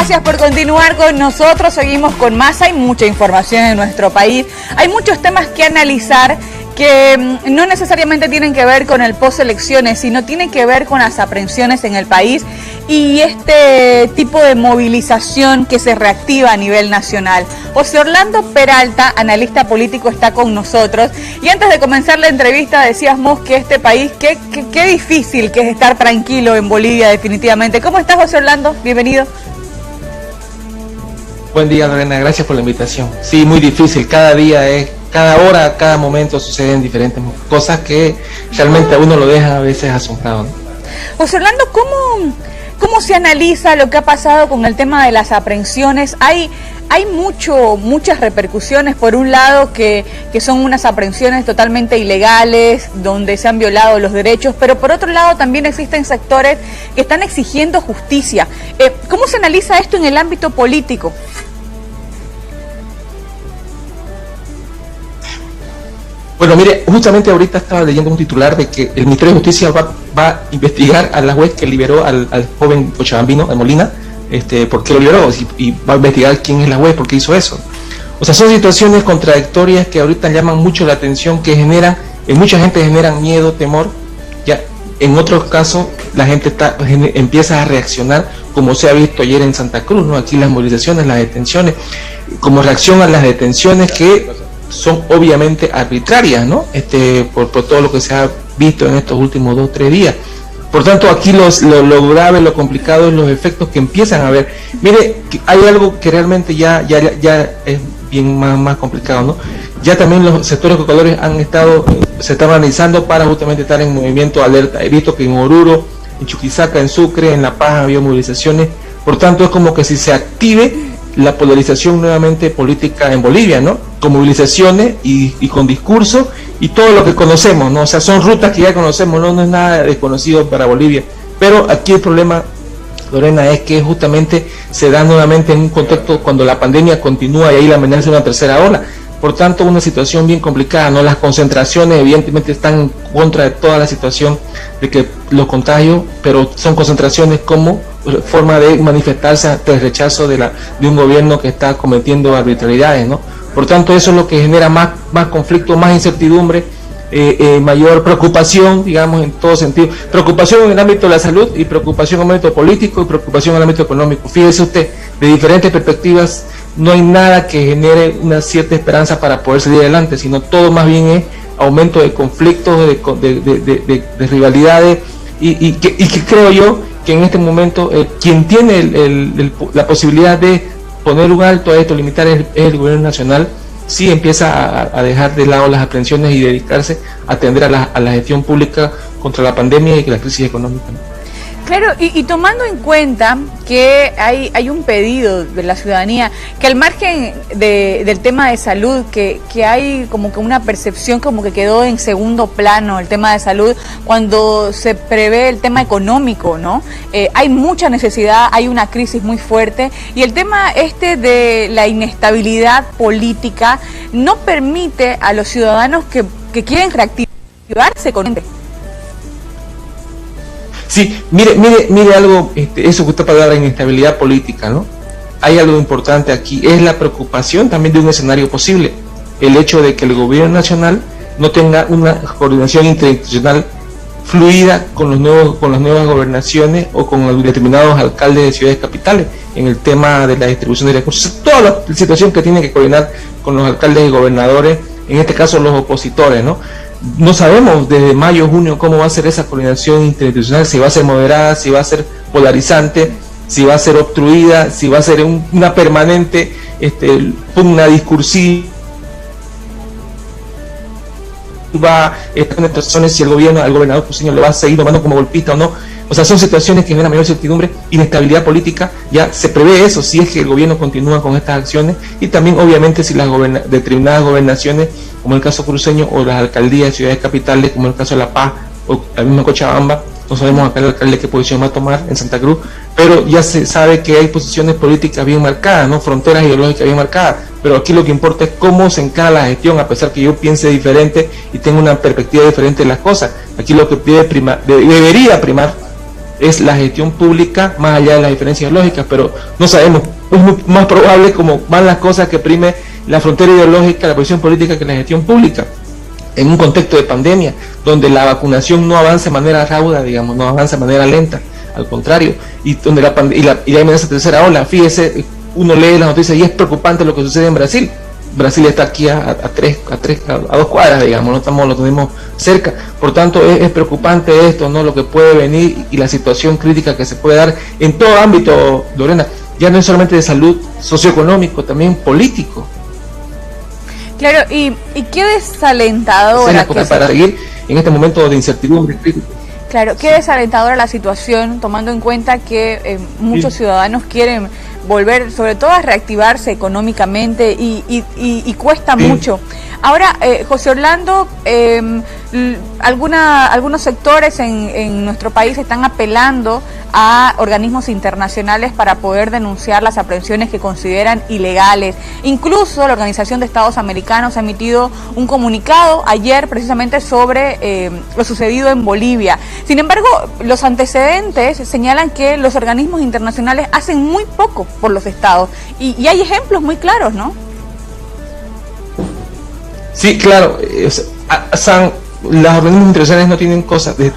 gracias por continuar con nosotros. Seguimos con más, hay mucha información en nuestro país, hay muchos temas que analizar que no necesariamente tienen que ver con el post-elecciones, sino tienen que ver con las aprehensiones en el país y este tipo de movilización que se reactiva a nivel nacional. José Orlando Peralta, analista político, está con nosotros. Y antes de comenzar la entrevista decíamos que este país, qué difícil que es estar tranquilo en Bolivia definitivamente. ¿Cómo estás, José Orlando? Bienvenido. Buen día, Lorena, gracias por la invitación. Sí, muy difícil, cada hora, cada momento suceden diferentes cosas que realmente a uno lo deja a veces asombrado, ¿no? José Orlando, ¿cómo se analiza lo que ha pasado con el tema de las aprehensiones? Hay muchas repercusiones. Por un lado, que son unas aprehensiones totalmente ilegales, donde se han violado los derechos, pero por otro lado también existen sectores que están exigiendo justicia. ¿Cómo se analiza esto en el ámbito político? Bueno, mire, justamente ahorita estaba leyendo un titular de que el Ministerio de Justicia va a investigar a la juez que liberó al joven cochabambino de Molina, por qué lo liberó, y va a investigar quién es la juez, por qué hizo eso. O sea, son situaciones contradictorias que ahorita llaman mucho la atención, que generan, en mucha gente generan miedo, temor. Ya en otros casos la gente empieza a reaccionar, como se ha visto ayer en Santa Cruz, ¿no? Aquí las movilizaciones, las detenciones, como reacción a las detenciones que son obviamente arbitrarias, ¿no? Por todo lo que se ha visto en estos últimos 2 o 3 días. Por tanto, aquí lo grave, lo complicado es los efectos que empiezan a ver. Mire, hay algo que realmente ya es bien más complicado, ¿no? Ya también los sectores educadores se están organizando para justamente estar en movimiento alerta. He visto que en Oruro, en Chuquisaca, en Sucre, en La Paz ha habido movilizaciones. Por tanto, es como que si se active la polarización nuevamente política en Bolivia, ¿no? Con movilizaciones y con discurso y todo lo que conocemos, ¿no? O sea, son rutas que ya conocemos, no es nada desconocido para Bolivia. Pero aquí el problema, Lorena, es que justamente se da nuevamente en un contexto cuando la pandemia continúa y ahí la amenaza de una tercera ola. Por tanto, una situación bien complicada, ¿no? Las concentraciones evidentemente están en contra de toda la situación de que los contagios, pero son concentraciones como forma de manifestarse ante el rechazo de un gobierno que está cometiendo arbitrariedades, ¿no? Por tanto, eso es lo que genera más conflicto, más incertidumbre, mayor preocupación, digamos, en todo sentido. Preocupación en el ámbito de la salud y preocupación en el ámbito político y preocupación en el ámbito económico. Fíjese usted, de diferentes perspectivas, no hay nada que genere una cierta esperanza para poder salir adelante, sino todo más bien es aumento de conflictos, de rivalidades, y que creo yo que en este momento quien tiene la posibilidad de poner un alto a esto, limitar, es el gobierno nacional. Sí empieza a dejar de lado las aprehensiones y dedicarse a atender a la gestión pública contra la pandemia y la crisis económica, ¿no? Claro, y tomando en cuenta que hay un pedido de la ciudadanía, que al margen del tema de salud, que hay como que una percepción como que quedó en segundo plano el tema de salud cuando se prevé el tema económico, ¿no? Hay mucha necesidad, hay una crisis muy fuerte y el tema de la inestabilidad política no permite a los ciudadanos que quieren reactivarse con Sí, mire algo, eso que usted palabra inestabilidad política, ¿no? Hay algo importante aquí, es la preocupación también de un escenario posible, el hecho de que el gobierno nacional no tenga una coordinación interinstitucional fluida con las nuevas gobernaciones o con determinados alcaldes de ciudades capitales en el tema de la distribución de recursos. Toda la situación que tiene que coordinar con los alcaldes y gobernadores, en este caso los opositores, ¿no? No sabemos desde mayo o junio cómo va a ser esa coordinación interinstitucional, si va a ser moderada, si va a ser polarizante, si va a ser obstruida, si va a ser una permanente pugna discursiva, si el gobernador cruceño le va a seguir tomando como golpista o no. O sea, son situaciones que generan mayor incertidumbre, inestabilidad política. Ya se prevé eso si es que el gobierno continúa con estas acciones, y también obviamente si las determinadas gobernaciones, como el caso cruceño, o las alcaldías de ciudades capitales, como el caso de La Paz o la misma Cochabamba, no sabemos acá el alcalde qué posición va a tomar en Santa Cruz, pero ya se sabe que hay posiciones políticas bien marcadas, ¿no? Fronteras ideológicas bien marcadas, pero aquí lo que importa es cómo se encara la gestión, a pesar que yo piense diferente y tenga una perspectiva diferente de las cosas. Aquí lo que debería primar es la gestión pública, más allá de las diferencias lógicas, pero no sabemos, es más probable, como van las cosas, que prime la frontera ideológica, la posición política, que la gestión pública, en un contexto de pandemia, donde la vacunación no avanza de manera rauda, digamos, no avanza de manera lenta, al contrario, y donde la amenaza tercera ola. Fíjese, uno lee las noticias y es preocupante lo que sucede en Brasil. Brasil está aquí a 2 cuadras, digamos, lo tenemos cerca. Por tanto, es preocupante esto, ¿no? Lo que puede venir y la situación crítica que se puede dar en todo ámbito, Lorena, ya no es solamente de salud, socioeconómico, también político. Claro, y qué desalentadora para seguir en este momento de incertidumbre crítica. Claro, qué desalentadora la situación, tomando en cuenta que muchos ciudadanos quieren volver, sobre todo, a reactivarse económicamente y cuesta mucho. Ahora, José Orlando, algunos sectores en nuestro país están apelando a organismos internacionales para poder denunciar las aprehensiones que consideran ilegales. Incluso la Organización de Estados Americanos ha emitido un comunicado ayer precisamente sobre lo sucedido en Bolivia. Sin embargo, los antecedentes señalan que los organismos internacionales hacen muy poco por los estados y hay ejemplos muy claros, ¿no? Sí, claro, las organismos internacionales no tienen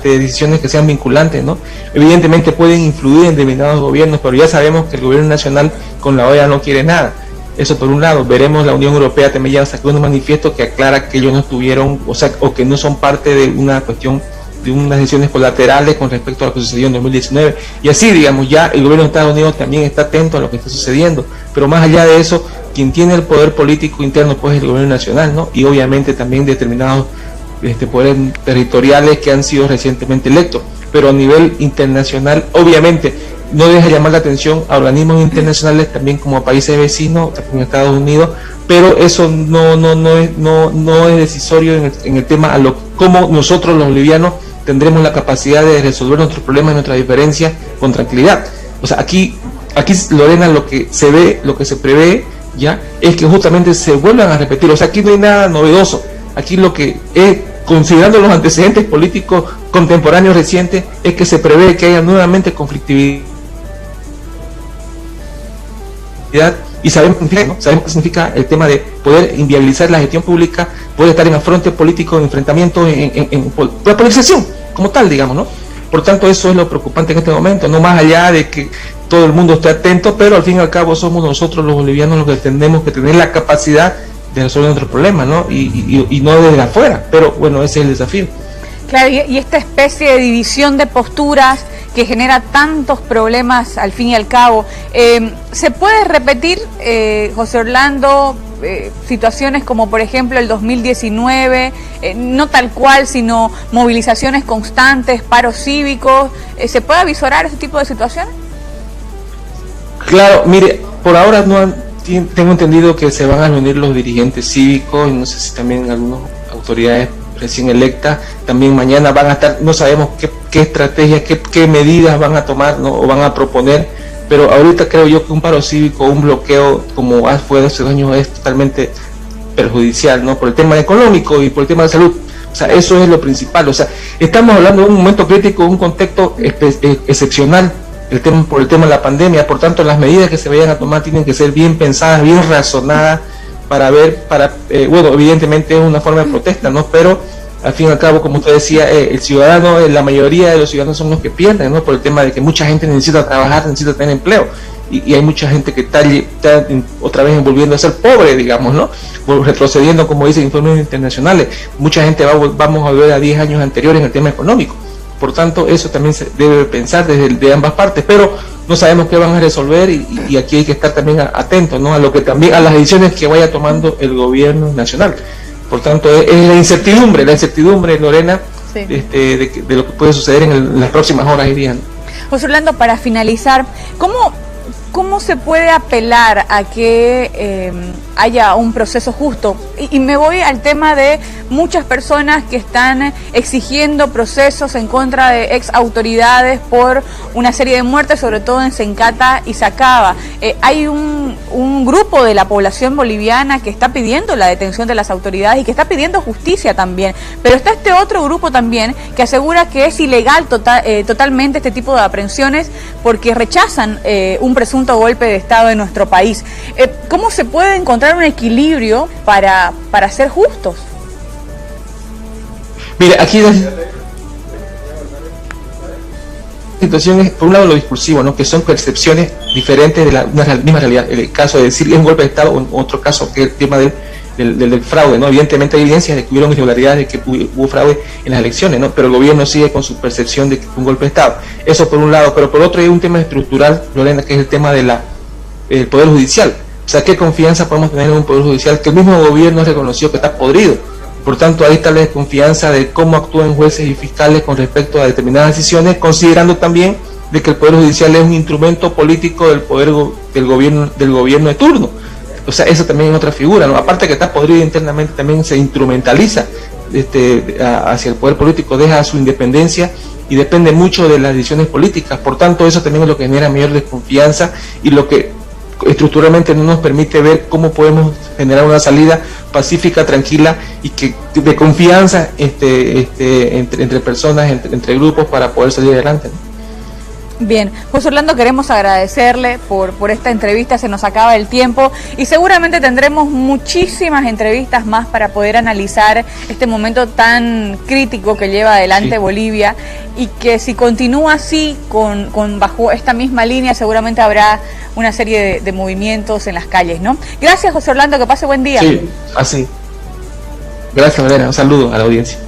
decisiones que sean vinculantes, ¿no? Evidentemente pueden influir en determinados gobiernos, pero ya sabemos que el gobierno nacional con la OEA no quiere nada. Eso por un lado. Veremos, la Unión Europea también ya sacó un manifiesto que aclara que ellos no estuvieron, o que no son parte de una cuestión, de unas decisiones colaterales con respecto a lo que sucedió en 2019. Y así, digamos, ya el gobierno de Estados Unidos también está atento a lo que está sucediendo. Pero más allá de eso, quien tiene el poder político interno, pues, es el gobierno nacional, ¿no? Y obviamente también determinados poderes territoriales que han sido recientemente electos. Pero a nivel internacional, obviamente, no deja llamar la atención a organismos internacionales, también como a países vecinos, como Estados Unidos, pero eso no es decisorio en el tema a cómo nosotros los bolivianos tendremos la capacidad de resolver nuestros problemas y nuestras diferencias con tranquilidad. O sea, aquí Lorena, lo que se ve, lo que se prevé ya es que justamente se vuelvan a repetir. O sea, aquí no hay nada novedoso. Aquí lo que es, considerando los antecedentes políticos contemporáneos recientes, es que se prevé que haya nuevamente conflictividad, y sabemos qué significa el tema de poder inviabilizar la gestión pública, poder estar en afronte político, en enfrentamiento, en la polarización como tal, digamos, ¿no? Por tanto, eso es lo preocupante en este momento, no más allá de que todo el mundo esté atento, pero al fin y al cabo somos nosotros los bolivianos los que tenemos que tener la capacidad de resolver nuestros problemas, ¿no? Y no desde afuera, pero bueno, ese es el desafío. Claro, y esta especie de división de posturas que genera tantos problemas al fin y al cabo, ¿se puede repetir, José Orlando, situaciones como por ejemplo el 2019, no tal cual, sino movilizaciones constantes, paros cívicos? ¿Se puede avisorar ese tipo de situaciones? Claro, mire, por ahora tengo entendido que se van a reunir los dirigentes cívicos, y no sé si también algunas autoridades recién electas, también mañana van a estar, no sabemos qué estrategias, qué medidas van a tomar, ¿no? O van a proponer, pero ahorita creo yo que un paro cívico, un bloqueo como fue hace años, es totalmente perjudicial, ¿no? Por el tema económico y por el tema de salud. O sea, eso es lo principal. O sea, estamos hablando de un momento crítico, un contexto excepcional, por el tema de la pandemia. Por tanto, las medidas que se vayan a tomar tienen que ser bien pensadas, bien razonadas, bueno, evidentemente es una forma de protesta, ¿no? Pero al fin y al cabo, como usted decía, el ciudadano, la mayoría de los ciudadanos son los que pierden, ¿no? Por el tema de que mucha gente necesita trabajar, necesita tener empleo, y hay mucha gente que está otra vez volviendo a ser pobre, digamos, ¿no? Retrocediendo, como dicen informes internacionales. Mucha gente vamos a volver a 10 años anteriores en el tema económico. Por tanto, eso también se debe pensar de ambas partes, pero no sabemos qué van a resolver, y aquí hay que estar también atentos, ¿no? A las decisiones que vaya tomando el gobierno nacional. Por tanto, es la incertidumbre, Lorena, sí, de lo que puede suceder en las próximas horas y días, ¿no? José Orlando, para finalizar, ¿cómo ¿Cómo se puede apelar a que haya un proceso justo? Y me voy al tema de muchas personas que están exigiendo procesos en contra de ex autoridades por una serie de muertes, sobre todo en Sencata y Sacaba. Hay un grupo de la población boliviana que está pidiendo la detención de las autoridades y que está pidiendo justicia también, pero está este otro grupo también que asegura que es ilegal totalmente este tipo de aprehensiones porque rechazan un presunto golpe de Estado en nuestro país. ¿Cómo se puede encontrar un equilibrio para ser justos? Mire, aquí la situación es, por un lado, lo discursivo, ¿no? Que son percepciones diferentes de una misma realidad. El caso de decir es un golpe de Estado, o otro caso que es el tema del fraude, ¿no? Evidentemente hay evidencias de que hubieron irregularidades, de que hubo fraude en las elecciones, ¿no? Pero el gobierno sigue con su percepción de que fue un golpe de Estado. Eso por un lado, pero por otro hay un tema estructural, Lorena, que es el tema del Poder Judicial. O sea, ¿qué confianza podemos tener en un Poder Judicial que el mismo gobierno reconoció que está podrido? Por tanto, ahí está la desconfianza de cómo actúan jueces y fiscales con respecto a determinadas decisiones, considerando también de que el Poder Judicial es un instrumento político del gobierno de turno. O sea, eso también es otra figura, ¿no? Aparte que está podrido internamente, también se instrumentaliza hacia el poder político, deja su independencia y depende mucho de las decisiones políticas. Por tanto, eso también es lo que genera mayor desconfianza y lo que estructuralmente no nos permite ver cómo podemos generar una salida pacífica, tranquila y que de confianza entre personas, entre grupos, para poder salir adelante, ¿no? Bien, José Orlando, queremos agradecerle por esta entrevista, se nos acaba el tiempo y seguramente tendremos muchísimas entrevistas más para poder analizar este momento tan crítico que lleva adelante Bolivia, y que si continúa así, bajo esta misma línea, seguramente habrá una serie de movimientos en las calles, ¿no? Gracias, José Orlando, que pase buen día. Sí, así. Gracias, Lorena, un saludo a la audiencia.